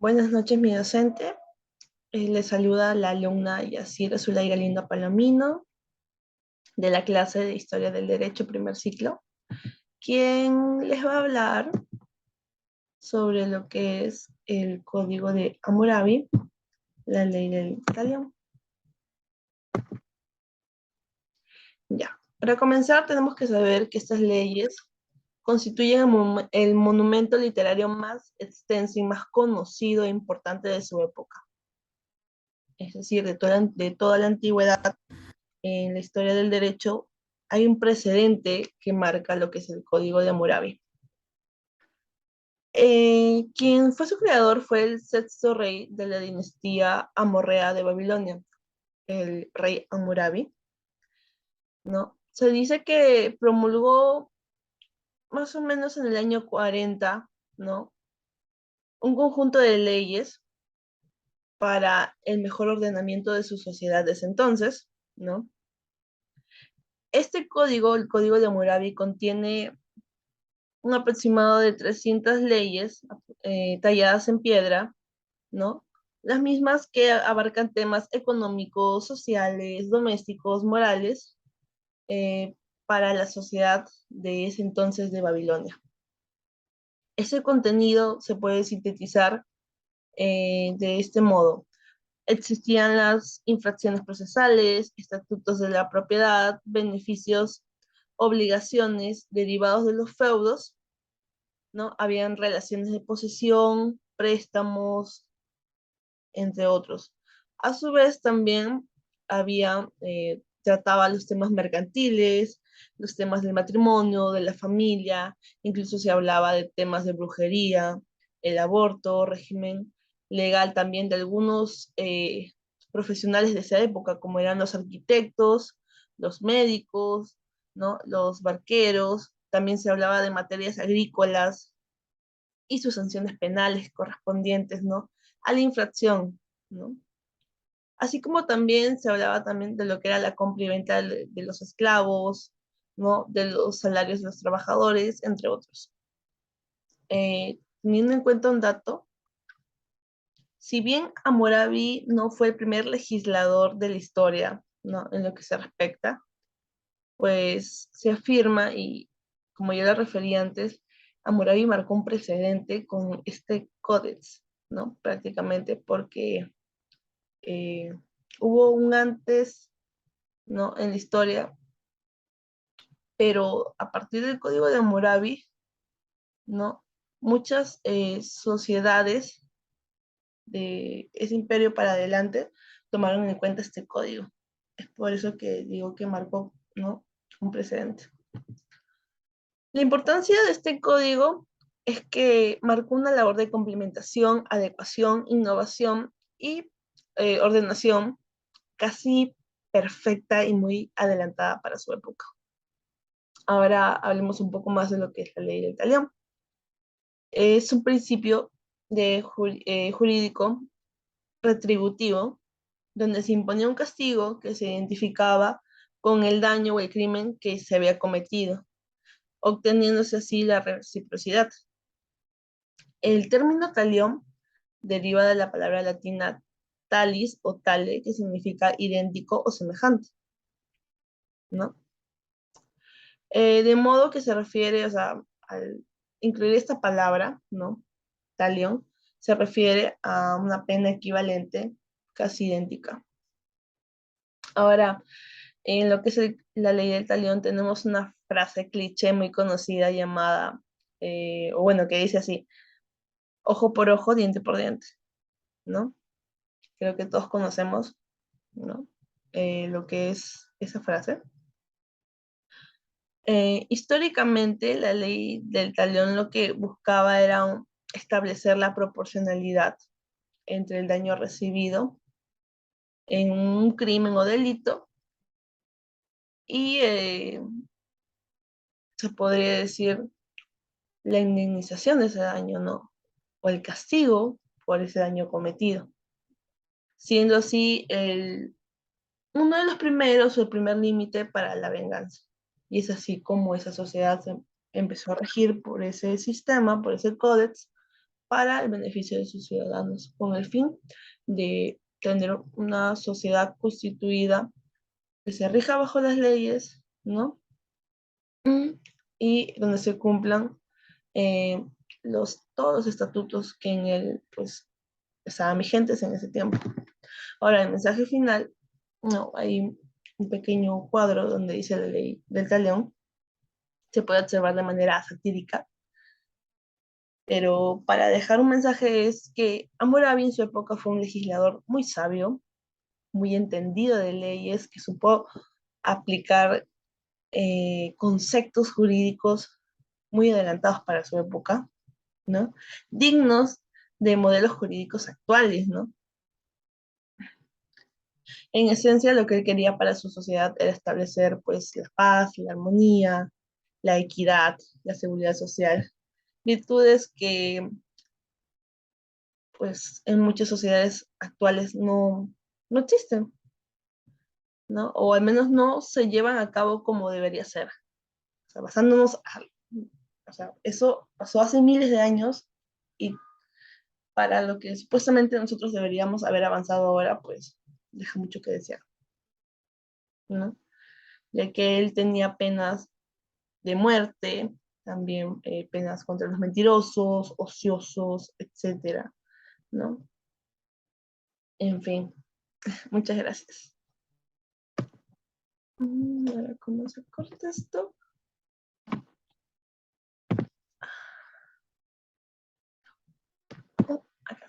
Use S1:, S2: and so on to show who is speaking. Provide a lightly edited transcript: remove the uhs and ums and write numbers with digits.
S1: Buenas noches, mi docente. Les saluda la alumna Yacira Zulaira Linda Palomino, de la clase de Historia del Derecho, primer ciclo, quien les va a hablar sobre lo que es el Código de Hammurabi, la ley del talión. Ya, para comenzar tenemos que saber que estas leyes constituyen el monumento literario más extenso y más conocido e importante de su época. Es decir, de toda la antigüedad en la historia del derecho hay un precedente que marca lo que es el Código de Hammurabi. Quien fue su creador fue el sexto rey de la dinastía amorrea de Babilonia, el rey Hammurabi, ¿no? Se dice que promulgó más o menos en el año 40, ¿no? Un conjunto de leyes para el mejor ordenamiento de su sociedad desde entonces, ¿no? Este código, el Código de Hammurabi, contiene un aproximado de 300 leyes talladas en piedra, ¿no? Las mismas que abarcan temas económicos, sociales, domésticos, morales, eh, para la sociedad de ese entonces de Babilonia. Ese contenido se puede sintetizar de este modo. Existían las infracciones procesales, estatutos de la propiedad, beneficios, obligaciones derivados de los feudos, ¿no? Habían relaciones de posesión, préstamos, entre otros. A su vez también trataba los temas mercantiles, los temas del matrimonio, de la familia, incluso se hablaba de temas de brujería, el aborto, régimen legal también de algunos profesionales de esa época, como eran los arquitectos, los médicos, ¿no? Los barqueros, también se hablaba de materias agrícolas, y sus sanciones penales correspondientes, ¿no? A la infracción, ¿no? Así como también se hablaba también de lo que era la compra y venta de los esclavos, ¿no? De los salarios de los trabajadores, entre otros. Teniendo en cuenta un dato, si bien Hammurabi no fue el primer legislador de la historia, ¿no? En lo que se respecta, pues se afirma, y como ya lo referí antes, Hammurabi marcó un precedente con este códex, ¿no? Prácticamente porque eh, hubo un antes, ¿no? En la historia, pero a partir del código de Hammurabi, ¿no? Muchas sociedades de ese imperio para adelante tomaron en cuenta este código. Es por eso que digo que marcó, ¿no? Un precedente. La importancia de este código es que marcó una labor de complementación, adecuación, innovación y ordenación casi perfecta y muy adelantada para su época. Ahora hablemos un poco más de lo que es la ley del talión. Es un principio jurídico retributivo donde se imponía un castigo que se identificaba con el daño o el crimen que se había cometido, obteniéndose así la reciprocidad. El término talión deriva de la palabra latina talis o tale, que significa idéntico o semejante, ¿no? De modo que se refiere, o sea, al incluir esta palabra, ¿no? Talión, se refiere a una pena equivalente, casi idéntica. Ahora, en lo que es la ley del talión, tenemos una frase cliché muy conocida llamada, o bueno, que dice así, ojo por ojo, diente por diente, ¿no? Creo que todos conocemos, ¿no? Lo que es esa frase. Históricamente, la ley del talión lo que buscaba era establecer la proporcionalidad entre el daño recibido en un crimen o delito y se podría decir la indemnización de ese daño, ¿no? O el castigo por ese daño cometido. Siendo así uno de los primeros o el primer límite para la venganza. Y es así como esa sociedad se empezó a regir por ese sistema, por ese códex, para el beneficio de sus ciudadanos, con el fin de tener una sociedad constituida que se rija bajo las leyes, ¿no? Y donde se cumplan eh, todos los estatutos que en él, pues, estaban vigentes en ese tiempo. Ahora, el mensaje final, no, hay un pequeño cuadro donde dice la ley del talión, se puede observar de manera satírica, pero para dejar un mensaje es que Hammurabi en su época fue un legislador muy sabio, muy entendido de leyes, que supo aplicar conceptos jurídicos muy adelantados para su época, ¿no? Dignos de modelos jurídicos actuales, ¿no? En esencia, lo que él quería para su sociedad era establecer, pues, la paz, la armonía, la equidad, la seguridad social, virtudes que, pues, en muchas sociedades actuales no existen, ¿no? O al menos no se llevan a cabo como debería ser. O sea, o sea, eso pasó hace miles de años y para lo que supuestamente nosotros deberíamos haber avanzado ahora, pues deja mucho que desear, ¿no? Ya que él tenía penas de muerte, también penas contra los mentirosos, ociosos, etcétera, ¿no? En fin, muchas gracias. A ver cómo se corta esto. Oh, acá.